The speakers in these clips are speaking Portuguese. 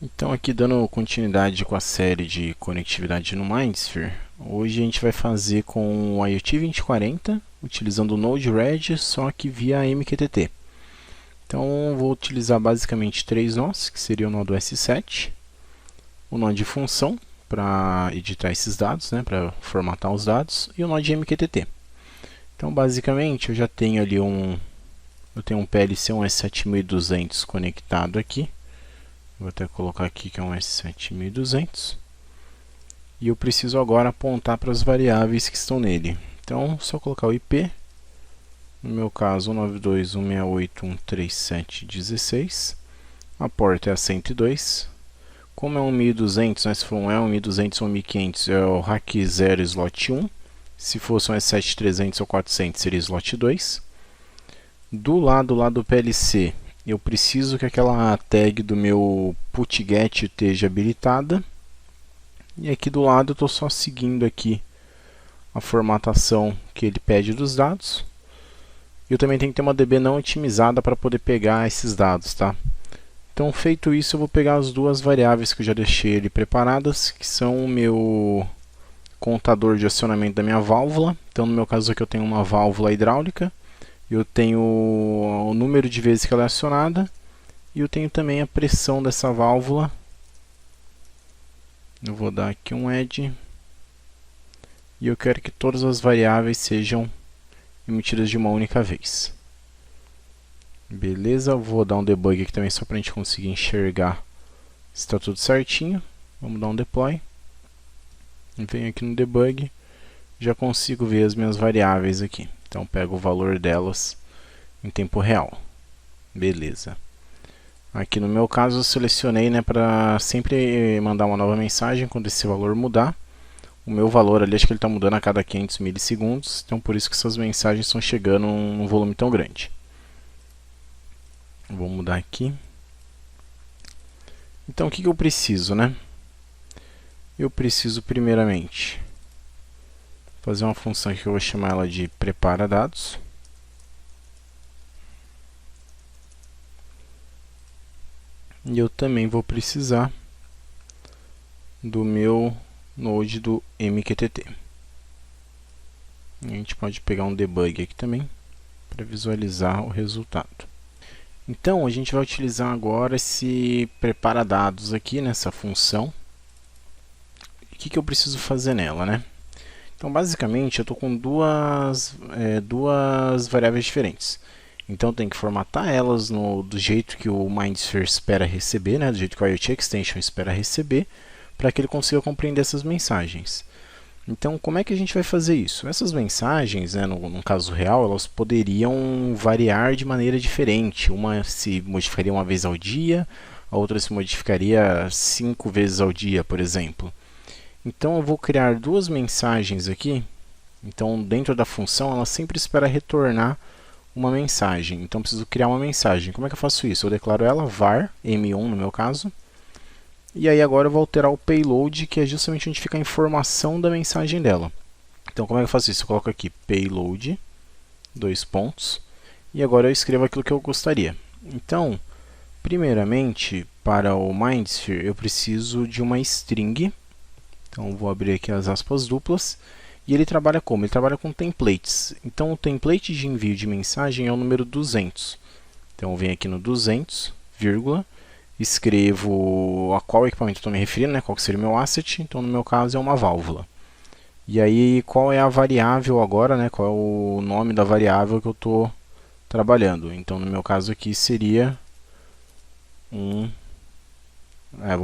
Então, aqui dando continuidade com a série de conectividade no MindSphere, hoje a gente vai fazer com o IoT 2040, utilizando o Node-RED, só que via MQTT. Então, vou utilizar basicamente três nós, que seria o nó do S7, o nó de função, para editar esses dados, né, para formatar os dados, e o nó de MQTT. Então, basicamente, eu já tenho ali um PLC, um S7200 conectado aqui. Vou até colocar aqui que é um S7200. E eu preciso agora apontar para as variáveis que estão nele. Então, só colocar o IP. No meu caso, 192.168.137.16. A porta é a 102. Como é um 1200, né? Se for um 1200 ou 1500, é o RAC 0 slot 1. Se fosse um S7300 ou 400, seria slot 2. Do lado lá do PLC, eu preciso que aquela tag do meu putget esteja habilitada. E aqui do lado eu estou só seguindo aqui a formatação que ele pede dos dados. Eu também tenho que ter uma DB não otimizada para poder pegar esses dados, tá? Então, feito isso, eu vou pegar as duas variáveis que eu já deixei ali preparadas, que são o meu contador de acionamento da minha válvula. Então, no meu caso aqui eu tenho uma válvula hidráulica. Eu tenho o número de vezes que ela é acionada e eu tenho também a pressão dessa válvula. Eu vou dar aqui um add e eu quero que todas as variáveis sejam emitidas de uma única vez. Beleza, vou dar um debug aqui também só para a gente conseguir enxergar se está tudo certinho. Vamos dar um deploy. Venho aqui no debug, já consigo ver as minhas variáveis aqui. Então pego o valor delas em tempo real. Beleza. Aqui no meu caso eu selecionei, né, para sempre mandar uma nova mensagem quando esse valor mudar. O meu valor ali, acho que ele está mudando a cada 500 milissegundos, então por isso que essas mensagens estão chegando num volume tão grande. Vou mudar aqui. Então o que eu preciso, né? Eu preciso primeiramente fazer uma função que eu vou chamar ela de prepara dados. E eu também vou precisar do meu node do MQTT. A gente pode pegar um debug aqui também para visualizar o resultado. Então, a gente vai utilizar agora esse prepara dados aqui nessa função. O que eu preciso fazer nela, né? Então, basicamente, eu estou com duas variáveis diferentes. Então, eu tenho que formatar elas do jeito que o MindSphere espera receber, né? Do jeito que o IoT Extension espera receber, para que ele consiga compreender essas mensagens. Então, como é que a gente vai fazer isso? Essas mensagens, né, no caso real, elas poderiam variar de maneira diferente. Uma se modificaria uma vez ao dia, a outra se modificaria 5 vezes ao dia, por exemplo. Então, eu vou criar duas mensagens aqui. Então, dentro da função, ela sempre espera retornar uma mensagem. Então, preciso criar uma mensagem. Como é que eu faço isso? Eu declaro ela var, m1 no meu caso. E aí agora eu vou alterar o payload, que é justamente onde fica a informação da mensagem dela. Então, como é que eu faço isso? Eu coloco aqui payload, dois pontos, e agora eu escrevo aquilo que eu gostaria. Então, primeiramente, para o MindSphere, eu preciso de uma string. Então, vou abrir aqui as aspas duplas. E ele trabalha como? Ele trabalha com templates. Então, o template de envio de mensagem é o número 200. Então, eu venho aqui no 200, vírgula, escrevo a qual equipamento eu estou me referindo, né, qual que seria o meu asset. Então, no meu caso, é uma válvula. E aí, qual é a variável agora, né, qual é o nome da variável que eu estou trabalhando. Então, no meu caso aqui, seria vou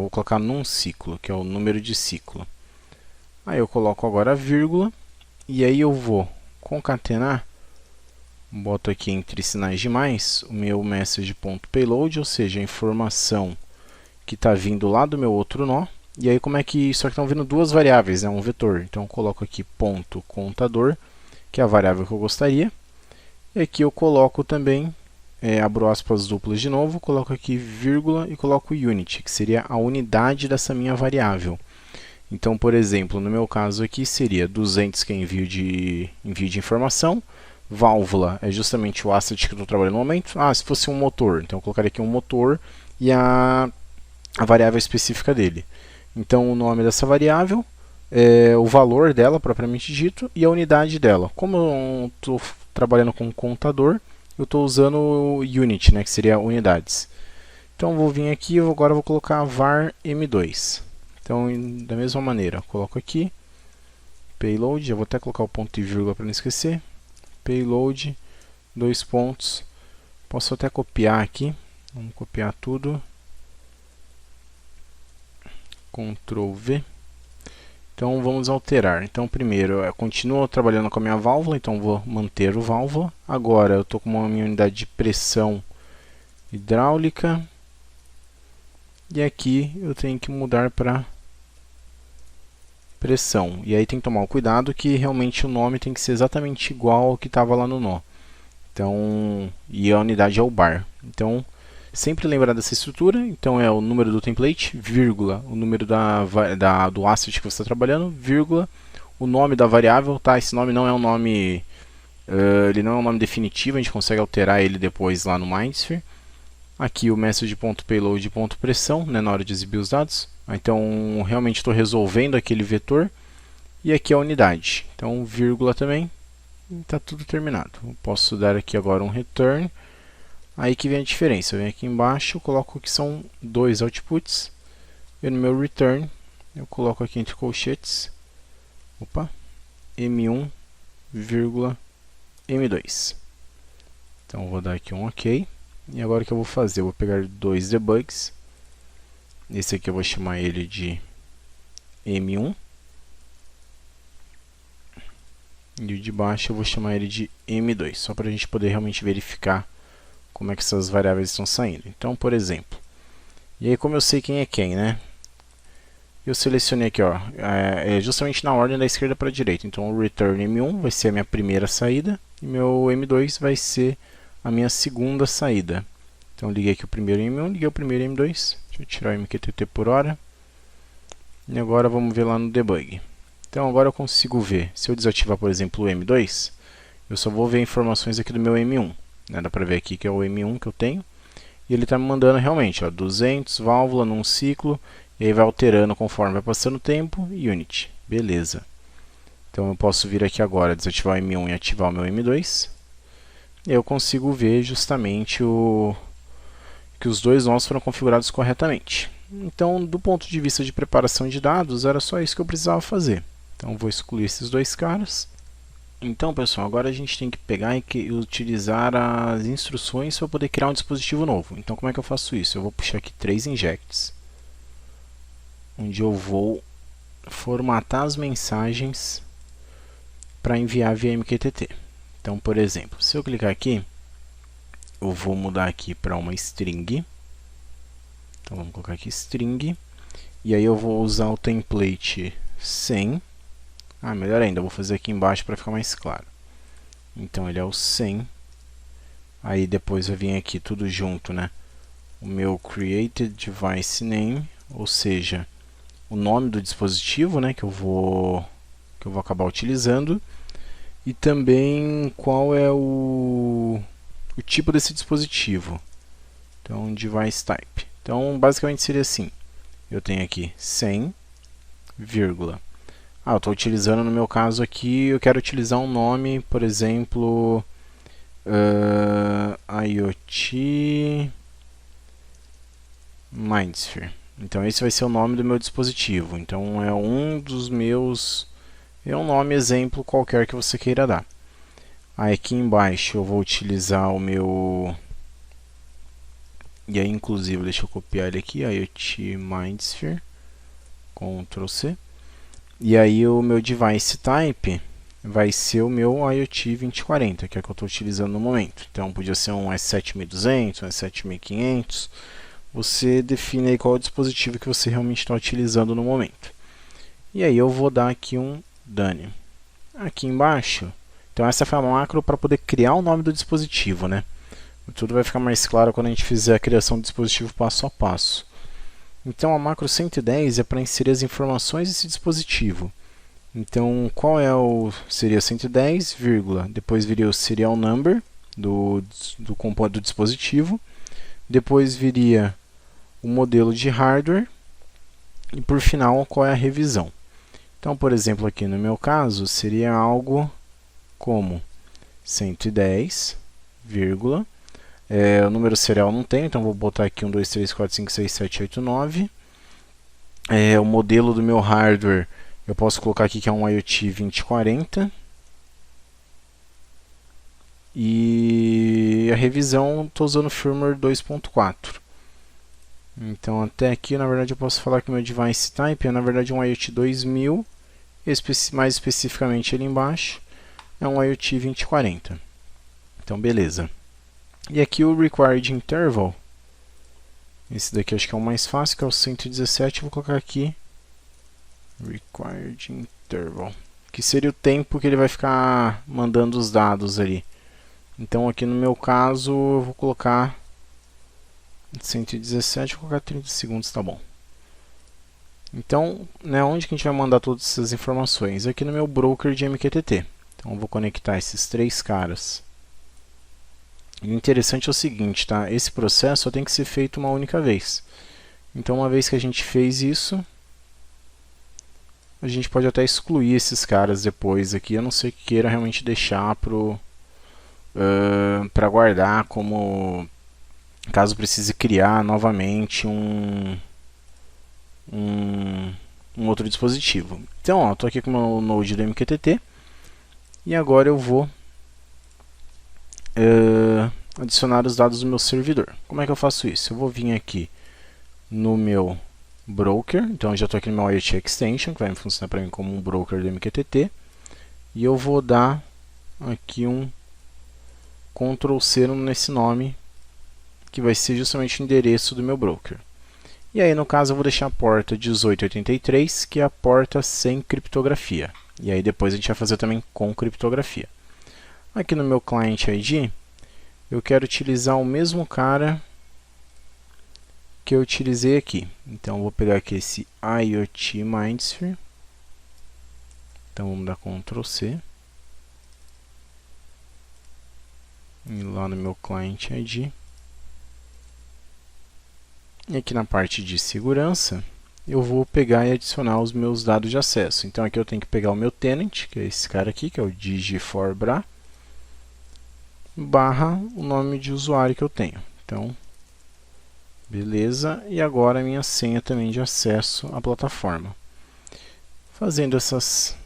colocar num ciclo, que é o número de ciclo. Aí eu coloco agora a vírgula, e aí eu vou concatenar, boto aqui entre sinais de mais, o meu message.payload, ou seja, a informação que está vindo lá do meu outro nó. E aí como é que, só que estão vindo duas variáveis, né, um vetor. Então eu coloco aqui ponto contador, que é a variável que eu gostaria. E aqui eu coloco também, abro aspas duplas de novo, coloco aqui vírgula e coloco unit, que seria a unidade dessa minha variável. Então, por exemplo, no meu caso aqui seria 200, que é envio de informação. Válvula é justamente o asset que eu estou trabalhando no momento. Se fosse um motor, então eu colocaria aqui um motor e a a variável específica dele. Então o nome dessa variável é o valor dela propriamente dito e a unidade dela. Como eu estou trabalhando com contador, eu estou usando o unit, né, que seria unidades. Então vou vir aqui e agora vou colocar var m2. Então da mesma maneira, coloco aqui payload, eu vou até colocar o ponto e vírgula para não esquecer. Payload, 2 pontos. Posso até copiar aqui. Vamos copiar tudo. Ctrl V. Então vamos alterar. Então primeiro eu continuo trabalhando com a minha válvula, então vou manter o válvula. Agora eu estou com uma minha unidade de pressão hidráulica. E aqui eu tenho que mudar para pressão. E aí tem que tomar cuidado que realmente o nome tem que ser exatamente igual ao que estava lá no nó. Então, e a unidade é o bar. Então, sempre lembrar dessa estrutura. Então é o número do template, vírgula, o número do asset que você está trabalhando, vírgula, o nome da variável, tá? Esse nome não é um nome, ele não é um nome definitivo, a gente consegue alterar ele depois lá no Mindsphere. Aqui o message.payload.pressão, né, na hora de exibir os dados. Então realmente estou resolvendo aquele vetor. E aqui a unidade. Então vírgula também. Está tudo terminado. Eu posso dar aqui agora um return. Aí que vem a diferença. Eu venho aqui embaixo, eu coloco que são 2 outputs. E no meu return, eu coloco aqui entre colchetes. M1, M2. Então eu vou dar aqui um OK. E agora o que eu vou fazer? Eu vou pegar 2 debugs. Esse aqui eu vou chamar ele de M1. E o de baixo eu vou chamar ele de M2. Só para a gente poder realmente verificar como é que essas variáveis estão saindo. Então, por exemplo. E aí como eu sei quem é quem, né? Eu selecionei aqui, ó, justamente na ordem da esquerda para a direita. Então o return M1 vai ser a minha primeira saída. E meu M2 vai ser a minha segunda saída. Então liguei aqui o primeiro M1, liguei o primeiro M2. Deixa eu tirar o MQTT por hora. E agora vamos ver lá no debug. Então agora eu consigo ver, se eu desativar por exemplo o M2, eu só vou ver informações aqui do meu M1. Né? Dá para ver aqui que é o M1 que eu tenho. E ele está me mandando realmente, ó, 200, válvula num ciclo. E aí vai alterando conforme vai passando o tempo. Unit, beleza. Então eu posso vir aqui agora, desativar o M1 e ativar o meu M2. E aí eu consigo ver justamente que os dois nós foram configurados corretamente. Então, do ponto de vista de preparação de dados, era só isso que eu precisava fazer. Então, vou excluir esses dois caras. Então, pessoal, agora a gente tem que pegar e utilizar as instruções para poder criar um dispositivo novo. Então, como é que eu faço isso? Eu vou puxar aqui 3 injects, onde eu vou formatar as mensagens para enviar via MQTT. Então, por exemplo, se eu clicar aqui, eu vou mudar aqui para uma string. Então vamos colocar aqui string. E aí eu vou usar o template 100. Melhor ainda, eu vou fazer aqui embaixo para ficar mais claro. Então ele é o 100. Aí depois vai vir aqui tudo junto, né? O meu created device name, ou seja, o nome do dispositivo, né, que eu vou acabar utilizando. E também qual é o tipo desse dispositivo. Então, device type. Então, basicamente seria assim. Eu tenho aqui 100, vírgula. Eu estou utilizando, no meu caso aqui, eu quero utilizar um nome, por exemplo, IoT Mindsphere. Então, esse vai ser o nome do meu dispositivo. Então, é um dos meus... É um nome exemplo qualquer que você queira dar. Aí aqui embaixo eu vou utilizar o meu... E aí inclusive, deixa eu copiar ele aqui, IoT Mindsphere, Ctrl C. E aí o meu device type vai ser o meu IoT 2040, que é o que eu estou utilizando no momento. Então podia ser um S7200, um S7500. Você define aí qual é o dispositivo que você realmente está utilizando no momento. E aí eu vou dar aqui um done. Aqui embaixo, então essa foi a macro para poder criar o nome do dispositivo, né? Tudo vai ficar mais claro quando a gente fizer a criação do dispositivo passo a passo. Então a macro 110 é para inserir as informações desse dispositivo. Então qual é seria 110, vírgula, depois viria o serial number do dispositivo, depois viria o modelo de hardware e, por final, qual é a revisão. Então, por exemplo, aqui no meu caso, seria algo como 110, o número serial não tem, então vou botar aqui 1, 2, 3, 4, 5, 6, 7, 8, 9. O modelo do meu hardware, eu posso colocar aqui que é um IoT 2040. E a revisão, estou usando o firmware 2.4. Então, até aqui, na verdade, eu posso falar que o meu device type é, na verdade, um IoT 2000. Mais especificamente, ali embaixo, é um IoT 2040. Então, beleza. E aqui o required interval, esse daqui acho que é o mais fácil, que é o 117. Vou colocar aqui required interval, que seria o tempo que ele vai ficar mandando os dados ali. Então, aqui no meu caso, eu vou colocar 117, vou colocar 30 segundos, tá bom. Então, né, onde que a gente vai mandar todas essas informações? Aqui no meu broker de MQTT. Então, eu vou conectar esses três caras. E o interessante é o seguinte, tá? Esse processo só tem que ser feito uma única vez. Então, uma vez que a gente fez isso, a gente pode até excluir esses caras depois aqui, a não ser que queira realmente deixar para guardar como caso precise criar novamente um outro dispositivo. Então, estou aqui com o meu Node do MQTT e agora eu vou adicionar os dados do meu servidor. Como é que eu faço isso? Eu vou vir aqui no meu broker, então eu já estou aqui no meu IoT Extension, que vai funcionar para mim como um broker do MQTT, e eu vou dar aqui um Ctrl+C nesse nome, que vai ser justamente o endereço do meu broker. E aí, no caso, eu vou deixar a porta 1883, que é a porta sem criptografia. E aí depois a gente vai fazer também com criptografia. Aqui no meu Client ID, eu quero utilizar o mesmo cara que eu utilizei aqui. Então, eu vou pegar aqui esse IoT Mindsphere. Então, vamos dar Ctrl+C. E lá no meu Client ID. E aqui na parte de segurança, eu vou pegar e adicionar os meus dados de acesso. Então, aqui eu tenho que pegar o meu tenant, que é esse cara aqui, que é o digi4bra, barra o nome de usuário que eu tenho. Então, beleza. E agora a minha senha também de acesso à plataforma. Fazendo essas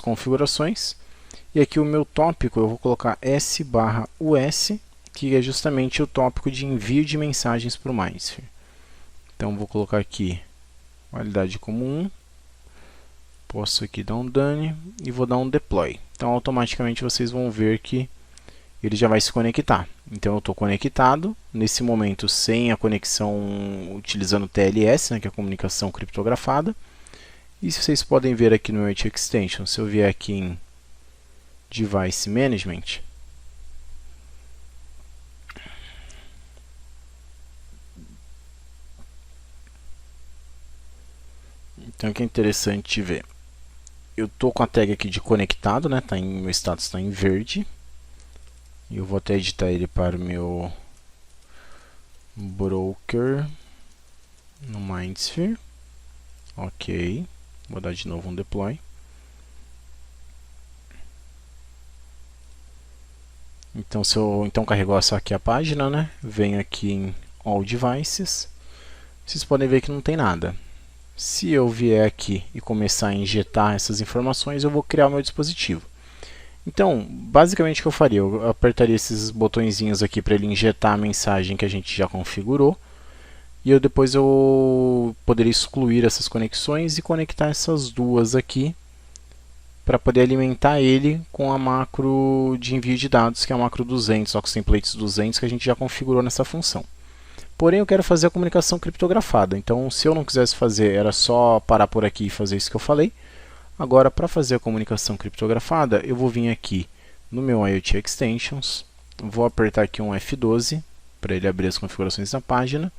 configurações. E aqui o meu tópico eu vou colocar S/US, que é justamente o tópico de envio de mensagens para o Mindsphere. Então, vou colocar aqui validade como 1. Posso aqui dar um done e vou dar um deploy. Então, automaticamente vocês vão ver que ele já vai se conectar. Então, eu estou conectado, nesse momento sem a conexão utilizando TLS, né, que é a comunicação criptografada. E vocês podem ver aqui no IoT Extension, se eu vier aqui em Device Management, então aqui é interessante ver. Eu estou com a tag aqui de conectado, né? Meu status está em verde. E eu vou até editar ele para o meu broker no Mindsphere. Ok. Vou dar de novo um deploy. Então, se eu carregou essa aqui a página, né? Venho aqui em All Devices. Vocês podem ver que não tem nada. Se eu vier aqui e começar a injetar essas informações, eu vou criar o meu dispositivo. Então, basicamente o que eu faria? Eu apertaria esses botõezinhos aqui para ele injetar a mensagem que a gente já configurou. E depois eu poderia excluir essas conexões e conectar essas duas aqui para poder alimentar ele com a macro de envio de dados, que é a macro 200, Ox Templates 200, que a gente já configurou nessa função. Porém, eu quero fazer a comunicação criptografada. Então, se eu não quisesse fazer, era só parar por aqui e fazer isso que eu falei. Agora, para fazer a comunicação criptografada, eu vou vir aqui no meu IoT Extensions, vou apertar aqui um F12 para ele abrir as configurações da página.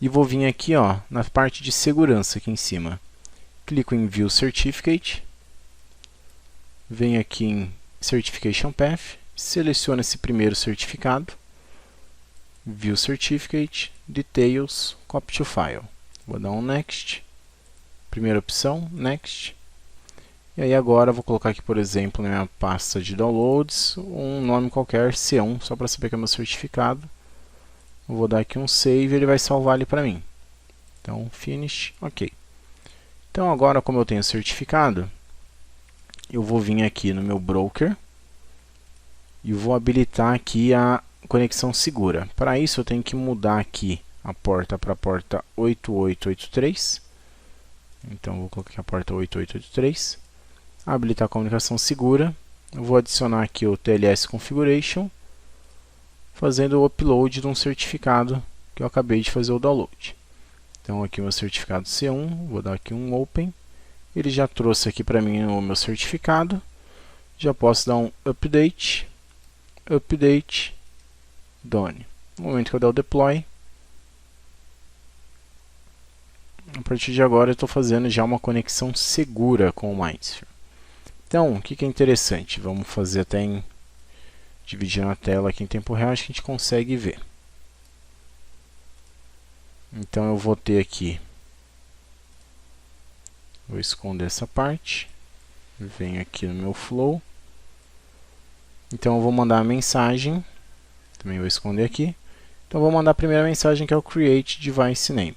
E vou vir aqui na parte de segurança aqui em cima. Clico em View Certificate. Venho aqui em Certification Path. Seleciono esse primeiro certificado. View Certificate, Details, Copy to File. Vou dar um Next. Primeira opção, Next. E aí agora vou colocar aqui, por exemplo, na minha pasta de downloads, um nome qualquer, C1, só para saber que é meu certificado. Eu vou dar aqui um Save e ele vai salvar ali para mim. Então, Finish, OK. Então agora, como eu tenho certificado, eu vou vir aqui no meu broker e vou habilitar aqui a conexão segura. Para isso eu tenho que mudar aqui a porta para a porta 8883. Então vou colocar aqui a porta 8883. Habilitar a comunicação segura. Eu vou adicionar aqui o TLS Configuration, fazendo o upload de um certificado que eu acabei de fazer o download. Então aqui o meu certificado C1, vou dar aqui um Open. Ele já trouxe aqui para mim o meu certificado. Já posso dar um Update, Update, Done. No momento que eu der o Deploy, a partir de agora eu estou fazendo já uma conexão segura com o MindSphere. Então, o que é interessante? Vamos fazer até em dividir a tela aqui em tempo real, acho que a gente consegue ver. Então eu vou ter aqui, vou esconder essa parte, venho aqui no meu flow. Então eu vou mandar a mensagem, também vou esconder aqui. Então eu vou mandar a primeira mensagem, que é o Create Device Name.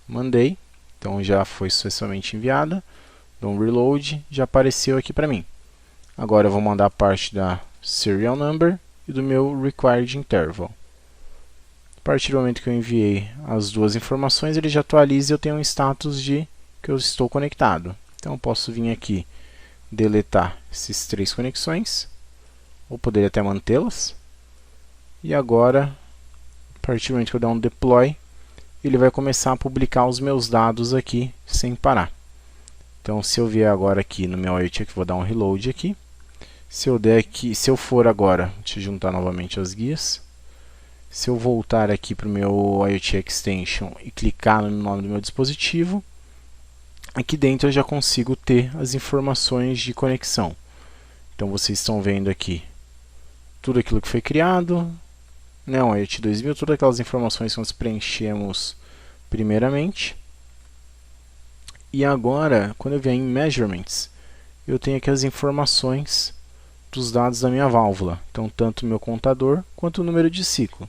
Mandei, então já foi sucessivamente enviada. Dou um reload, já apareceu aqui para mim. Agora eu vou mandar a parte da serial number e do meu required interval. A partir do momento que eu enviei as duas informações, ele já atualiza e eu tenho um status de que eu estou conectado. Então eu posso vir aqui deletar essas 3 conexões, ou poderia até mantê-las. E agora, a partir do momento que eu der um deploy, ele vai começar a publicar os meus dados aqui sem parar. Então, se eu vier agora aqui no meu IoT, vou dar um reload aqui. Se eu for agora, deixa eu juntar novamente as guias. Se eu voltar aqui para o meu IoT Extension e clicar no nome do meu dispositivo, aqui dentro eu já consigo ter as informações de conexão. Então, vocês estão vendo aqui tudo aquilo que foi criado, né, o IoT 2000, todas aquelas informações que nós preenchemos primeiramente. E agora, quando eu vier em Measurements, eu tenho aqui as informações dos dados da minha válvula. Então, tanto o meu contador quanto o número de ciclo.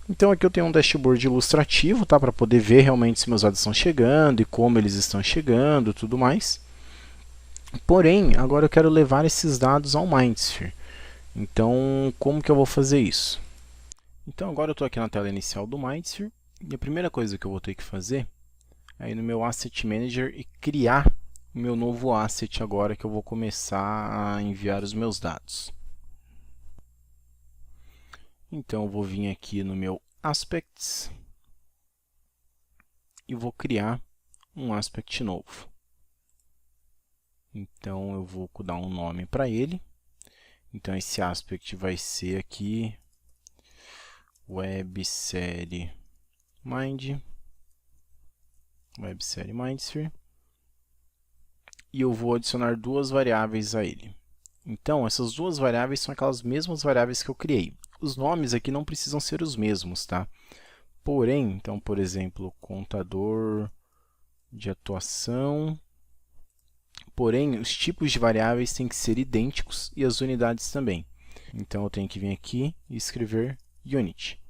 Então, aqui eu tenho um dashboard ilustrativo, tá, para poder ver realmente se meus dados estão chegando e como eles estão chegando e tudo mais. Porém, agora eu quero levar esses dados ao MindSphere. Então, como que eu vou fazer isso? Então, agora eu estou aqui na tela inicial do MindSphere. E a primeira coisa que eu vou ter que fazer é ir no meu Asset Manager e criar o meu novo asset agora que eu vou começar a enviar os meus dados. Então eu vou vir aqui no meu Aspects e vou criar um aspect novo. Então eu vou dar um nome para ele. Então esse aspect vai ser aqui WebSerie MindSphere, e eu vou adicionar 2 variáveis a ele. Então, essas 2 variáveis são aquelas mesmas variáveis que eu criei. Os nomes aqui não precisam ser os mesmos, tá? Porém, então, por exemplo, contador de atuação. Porém, os tipos de variáveis têm que ser idênticos e as unidades também. Então, eu tenho que vir aqui e escrever unit.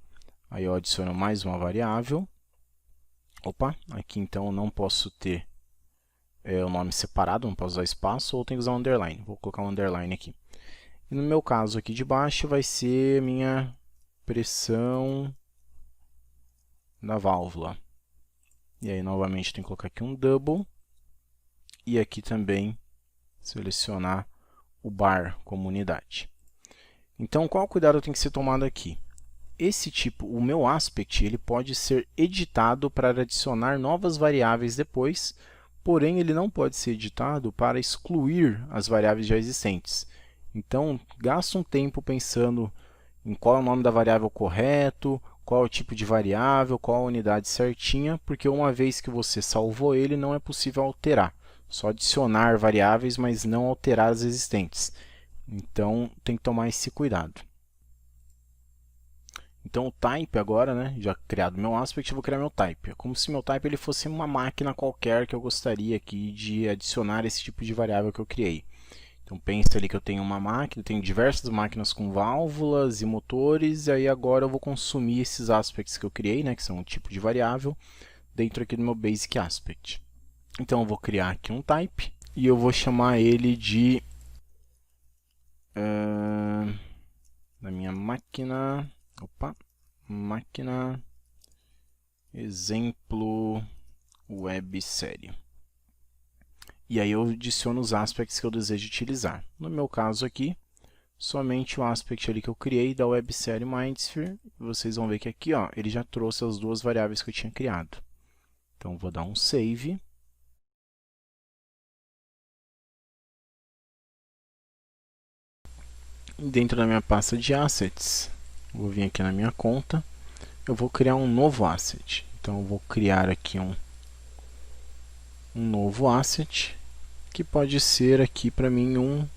Aí eu adiciono mais uma variável. Opa, aqui então eu não posso ter o nome separado, não posso usar espaço, ou tenho que usar um underline. Vou colocar um underline aqui. E no meu caso aqui de baixo vai ser minha pressão da válvula. E aí novamente tenho que colocar aqui um double. E aqui também selecionar o bar como unidade. Então qual cuidado tem que ser tomado aqui? Esse tipo, o meu aspect, ele pode ser editado para adicionar novas variáveis depois, porém ele não pode ser editado para excluir as variáveis já existentes. Então, gasta um tempo pensando em qual é o nome da variável correto, qual é o tipo de variável, qual a unidade certinha, porque uma vez que você salvou ele, não é possível alterar. Só adicionar variáveis, mas não alterar as existentes. Então, tem que tomar esse cuidado. Então o type agora, né, já criado meu aspect, eu vou criar meu type. É como se meu type ele fosse uma máquina qualquer que eu gostaria aqui de adicionar esse tipo de variável que eu criei. Então pensa ali que eu tenho uma máquina, eu tenho diversas máquinas com válvulas e motores, e aí agora eu vou consumir esses aspects que eu criei, né, que são um tipo de variável, dentro aqui do meu basic aspect. Então eu vou criar aqui um type, e eu vou chamar ele de... da minha máquina... Opa! Máquina... Exemplo... websérie. E aí eu adiciono os aspects que eu desejo utilizar. No meu caso aqui, somente o aspect ali que eu criei da websérie Mindsphere. Vocês vão ver que aqui, ó, ele já trouxe as duas variáveis que eu tinha criado. Então vou dar um save. Dentro da minha pasta de assets, vou vir aqui na minha conta, eu vou criar um novo asset. Então eu vou criar aqui um novo asset, que pode ser aqui para mim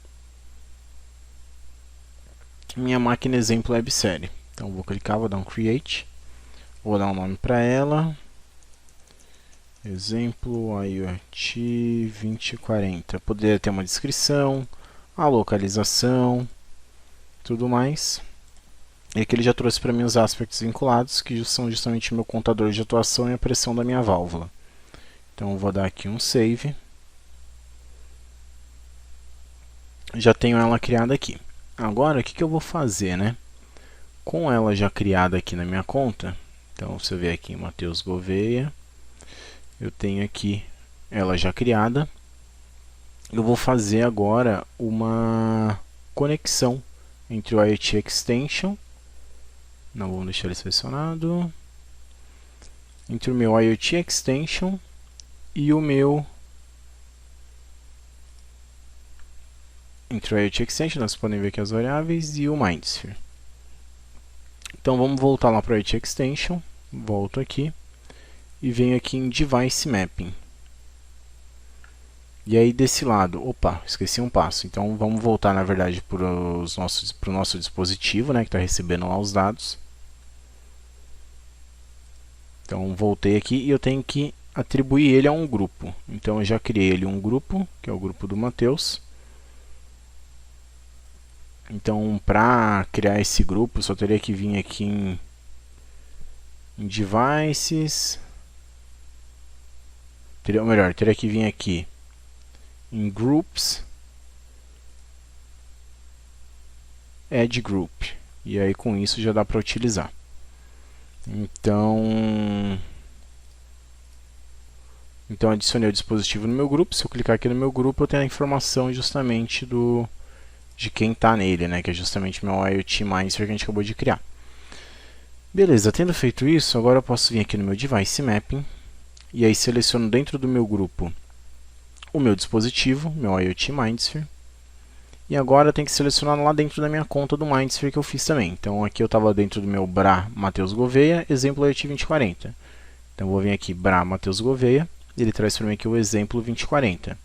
minha máquina exemplo websérie. Então vou clicar, vou dar um create, vou dar um nome para ela, exemplo IoT 2040. Poderia ter uma descrição, a localização, tudo mais. E aqui ele já trouxe para mim os aspects vinculados, que são justamente meu contador de atuação e a pressão da minha válvula. Então eu vou dar aqui um save. Já tenho ela criada aqui. Agora o que eu vou fazer, né? Com ela já criada aqui na minha conta, então você vê aqui em Matheus Gouveia, eu tenho aqui ela já criada. Eu vou fazer agora uma conexão entre o IoT Extension, não vamos deixar ele selecionado, entre o meu IoT Extension e o meu... Entre o IoT Extension, nós podemos ver aqui as variáveis, e o Mindsphere. Então vamos voltar lá para o IoT Extension, volto aqui, e venho aqui em Device Mapping. E aí desse lado, opa, esqueci um passo, então vamos voltar na verdade para o nosso dispositivo, né, que está recebendo lá os dados. Então voltei aqui e eu tenho que atribuir ele a um grupo. Então eu já criei ele um grupo, que é o grupo do Matheus. Então para criar esse grupo, só teria que vir aqui em Devices, teria que vir aqui em Groups, Add Group, e aí com isso já dá para utilizar. Então adicionei o dispositivo no meu grupo. Se eu clicar aqui no meu grupo, eu tenho a informação justamente de quem está nele, né, que é justamente meu IoT Mindsphere que a gente acabou de criar. Beleza, tendo feito isso, agora eu posso vir aqui no meu Device Mapping, e aí seleciono dentro do meu grupo o meu dispositivo, meu IoT Mindsphere, e agora eu tenho que selecionar lá dentro da minha conta do Mindsphere que eu fiz também. Então aqui eu estava dentro do meu BRA Matheus Gouveia, exemplo IoT 2040. Então eu vou vir aqui BRA Matheus Gouveia, e ele traz para mim aqui o exemplo 2040.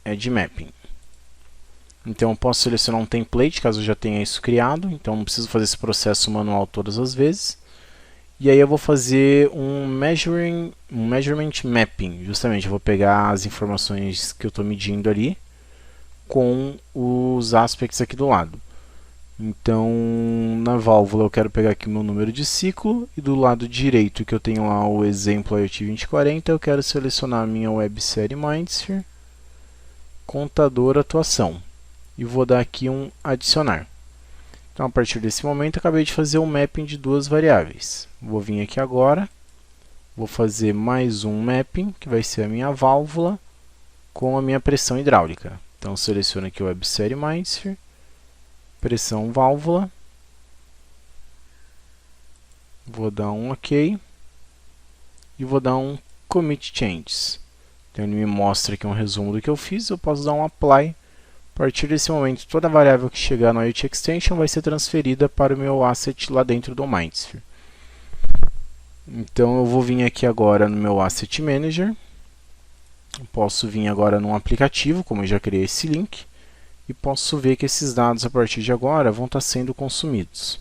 Add Mapping. Então eu posso selecionar um template, caso eu já tenha isso criado, então não preciso fazer esse processo manual todas as vezes. E aí eu vou fazer um measurement mapping, justamente eu vou pegar as informações que eu estou medindo ali com os aspects aqui do lado. Então na válvula eu quero pegar aqui o meu número de ciclo, e do lado direito que eu tenho lá o exemplo IoT 2040, eu quero selecionar a minha websérie Mindsphere, contador atuação, e vou dar aqui um adicionar. Então a partir desse momento eu acabei de fazer um mapping de duas variáveis. Vou vir aqui agora, vou fazer mais um mapping, que vai ser a minha válvula com a minha pressão hidráulica. Então seleciono aqui o websérie Mindsphere, pressão válvula, vou dar um OK e vou dar um Commit Changes. Então ele me mostra aqui um resumo do que eu fiz, eu posso dar um Apply. A partir desse momento, toda variável que chegar no IoT Extension vai ser transferida para o meu asset lá dentro do Mindsphere. Então eu vou vir aqui agora no meu Asset Manager, posso vir agora num aplicativo, como eu já criei esse link, e posso ver que esses dados a partir de agora vão estar sendo consumidos.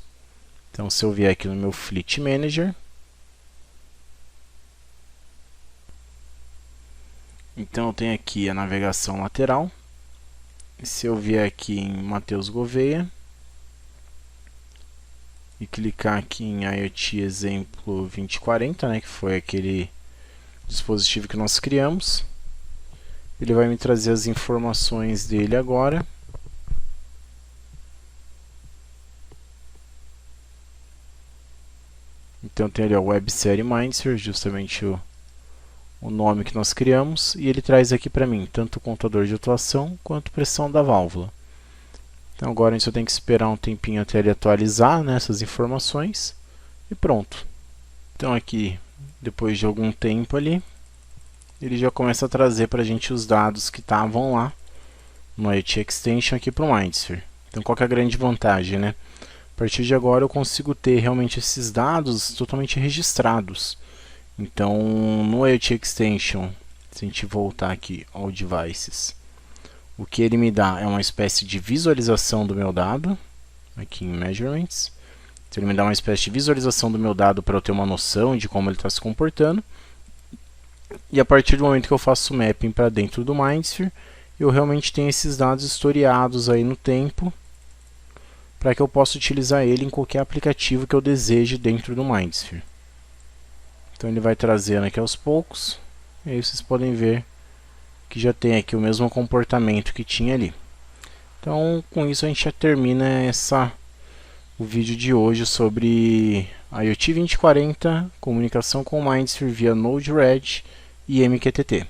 Então, se eu vier aqui no meu Fleet Manager, então eu tenho aqui a navegação lateral. E se eu vier aqui em Matheus Gouveia e clicar aqui em IoT exemplo 2040, né, que foi aquele dispositivo que nós criamos, ele vai me trazer as informações dele agora. Então tem ali a websérie Mindsphere, justamente o nome que nós criamos, e ele traz aqui para mim tanto o contador de atuação quanto pressão da válvula. Então agora a gente só tem que esperar um tempinho até ele atualizar, né, essas informações e pronto. Então aqui, depois de algum tempo ali, ele já começa a trazer para a gente os dados que estavam lá no IoT Extension aqui para o Mindsphere. Então qual que é a grande vantagem, né? A partir de agora eu consigo ter realmente esses dados totalmente registrados. Então no IoT Extension, se a gente voltar aqui ao Devices, o que ele me dá é uma espécie de visualização do meu dado, aqui em Measurements. Então ele me dá uma espécie de visualização do meu dado para eu ter uma noção de como ele está se comportando. E a partir do momento que eu faço o mapping para dentro do Mindsphere, eu realmente tenho esses dados historiados aí no tempo, para que eu possa utilizar ele em qualquer aplicativo que eu deseje dentro do Mindsphere. Então ele vai trazendo aqui aos poucos, e aí vocês podem ver que já tem aqui o mesmo comportamento que tinha ali. Então com isso a gente já termina o vídeo de hoje sobre IoT 2040, comunicação com Mindsphere via Node-RED e MQTT.